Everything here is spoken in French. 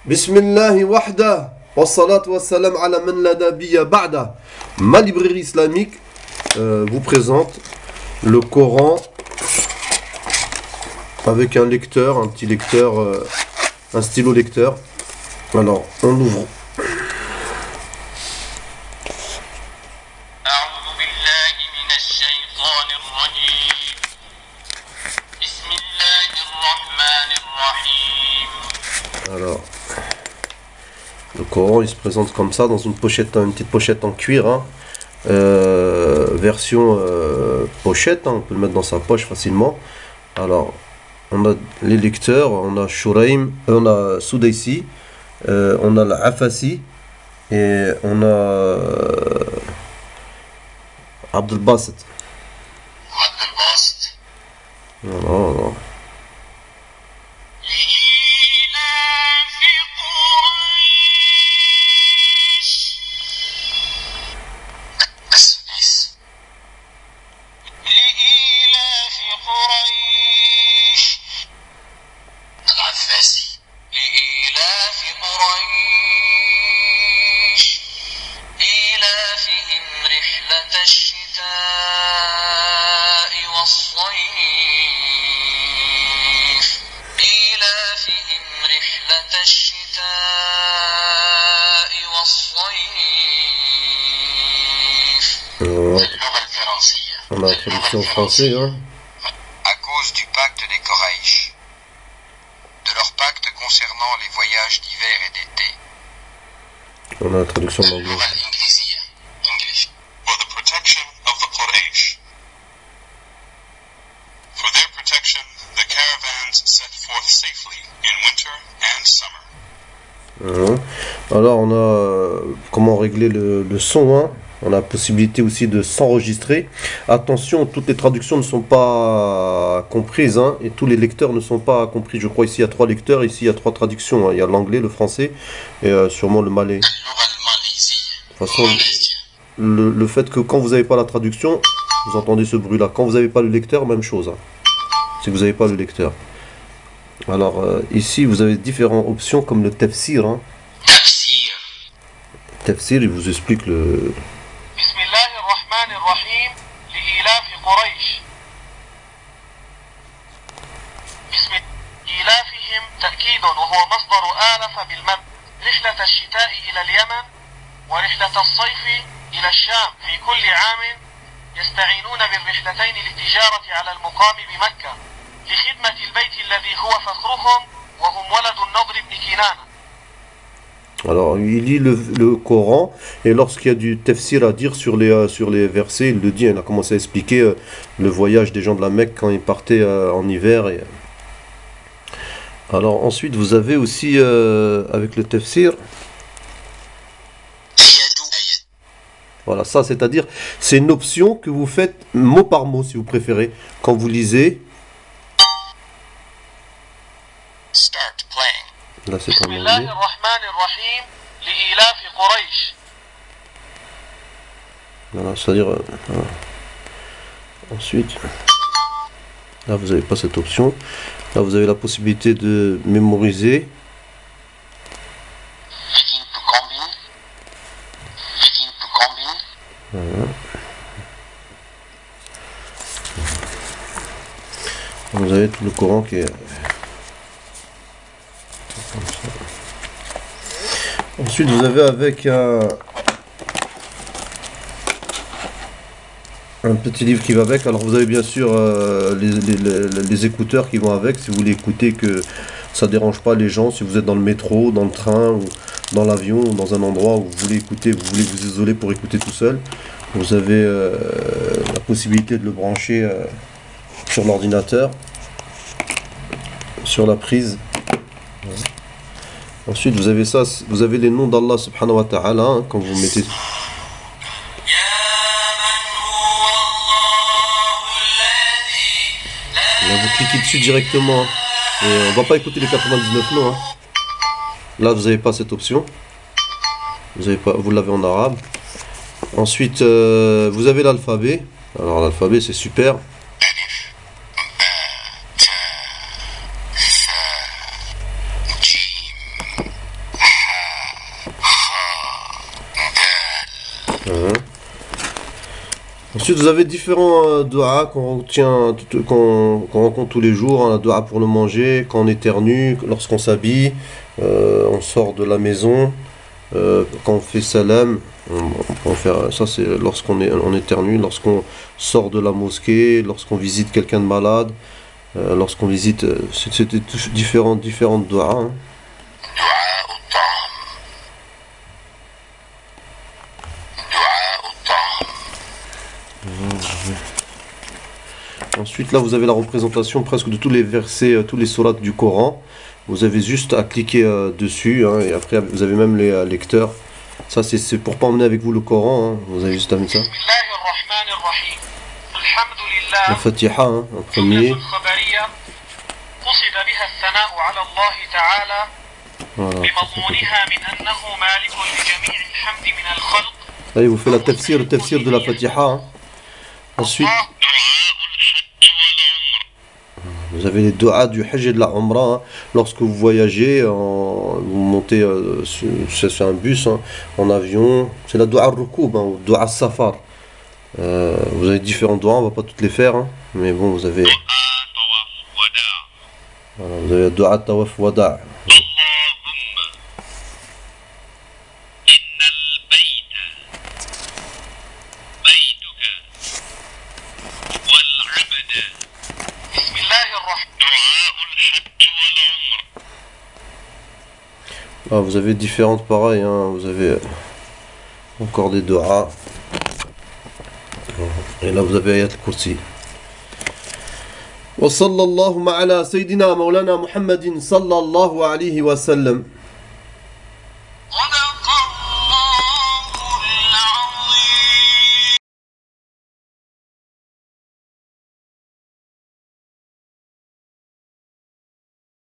Bismillahi wahda, wa salatu wa salam ala man la nabiyya ba'da. Ma librairie islamique vous présente le Coran avec un lecteur, un petit lecteur, un stylo lecteur. Alors, on l'ouvre. Alors, le Coran il se présente comme ça dans une pochette, une petite pochette en cuir, hein. Version pochette, hein, on peut le mettre dans sa poche facilement. Alors, on a les lecteurs, on a Shuraim, on a Sudaisi, on a l'Afasi et on a Abdel Basset. Voilà. On a la traduction en français, hein. À cause du pacte des Koraïch, de leur pacte concernant les voyages d'hiver et d'été. On a la traduction en anglais. English. For the protection of the Quraysh. For their protection, the caravans set forth safely in winter and summer. Alors on a comment régler le son, hein. On a la possibilité aussi de s'enregistrer. Attention, toutes les traductions ne sont pas comprises, hein, et tous les lecteurs ne sont pas compris. Je crois ici il y a 3 lecteurs, ici il y a 3 traductions, hein. Il y a l'anglais, le français et sûrement le malais. De toute façon, le fait que quand vous n'avez pas la traduction, vous entendez ce bruit-là. Quand vous n'avez pas le lecteur, même chose, hein, si vous n'avez pas le lecteur. Alors ici vous avez différentes options comme le tafsir, hein. Tafsir, il vous explique le... الرحيم لإيلاف قريش بسم إيلافهم تأكيد وهو مصدر آلف بالمد رحلة الشتاء إلى اليمن ورحلة الصيف إلى الشام في كل عام يستعينون بالرحلتين للتجارة على المقام بمكة لخدمة البيت الذي هو فخرهم وهم ولد النضر بن كنانة. Alors, il lit le Coran, et lorsqu'il y a du tafsir à dire sur les versets, il le dit, il a commencé à expliquer le voyage des gens de la Mecque quand ils partaient en hiver. Alors, ensuite, vous avez aussi, avec le tafsir, voilà, ça, c'est-à-dire, c'est une option que vous faites mot par mot, si vous préférez, quand vous lisez. Start playing. Là, c'est en anglais. Voilà, c'est-à-dire... voilà. Ensuite, là, vous n'avez pas cette option. Là, vous avez la possibilité de mémoriser. Voilà. Vous avez tout le Coran qui est... Ensuite, vous avez avec un petit livre qui va avec. Alors, vous avez bien sûr les écouteurs qui vont avec, si vous voulez écouter, que ça ne dérange pas les gens. Si vous êtes dans le métro, dans le train, ou dans l'avion, ou dans un endroit où vous voulez écouter, vous voulez vous isoler pour écouter tout seul, vous avez la possibilité de le brancher sur l'ordinateur, sur la prise. Ensuite, vous avez ça, vous avez les noms d'Allah subhanahu wa ta'ala, hein, quand vous mettez. Là, vous cliquez dessus directement, et on va pas écouter les 99 noms, hein. Là, vous n'avez pas cette option. Vous l'avez en arabe. Ensuite, vous avez l'alphabet. Alors, l'alphabet, c'est super. Ensuite, vous avez différents doigts qu'on retient, qu'on rencontre tous les jours. Un doigt pour le manger, quand on éternue, lorsqu'on s'habille, on sort de la maison, quand on fait salam. On peut faire, ça, c'est on éternue, lorsqu'on sort de la mosquée, lorsqu'on visite quelqu'un de malade, lorsqu'on visite. C'était différentes doigts. Hein. Ensuite, là, vous avez la représentation presque de tous les versets, tous les sourates du Coran. Vous avez juste à cliquer dessus, hein, et après, vous avez même les lecteurs. Ça, c'est pour pas emmener avec vous le Coran. Hein. Vous avez juste à mettre ça. La Fatiha, hein, en premier. Voilà. Là, il vous fait le tafsir de la Fatiha. Hein. Ensuite, vous avez les doigts du Hajj et de la Umrah. Hein. Lorsque vous voyagez, vous montez sur un bus, hein, en avion, c'est la doua al-Rukoub, hein, ou doua al-Safar. Vous avez différents doigts, on va pas toutes les faire, hein, mais bon, vous avez. Voilà, vous avez la doua al-Tawaf Wada'. Ah, vous avez différentes pareilles, hein. Vous avez encore des doigts. Et là vous avez Ayat al-Kursi. Wa sallallahu ala Sayyidina Maulana Muhammadin sallallahu alayhi wa sallam.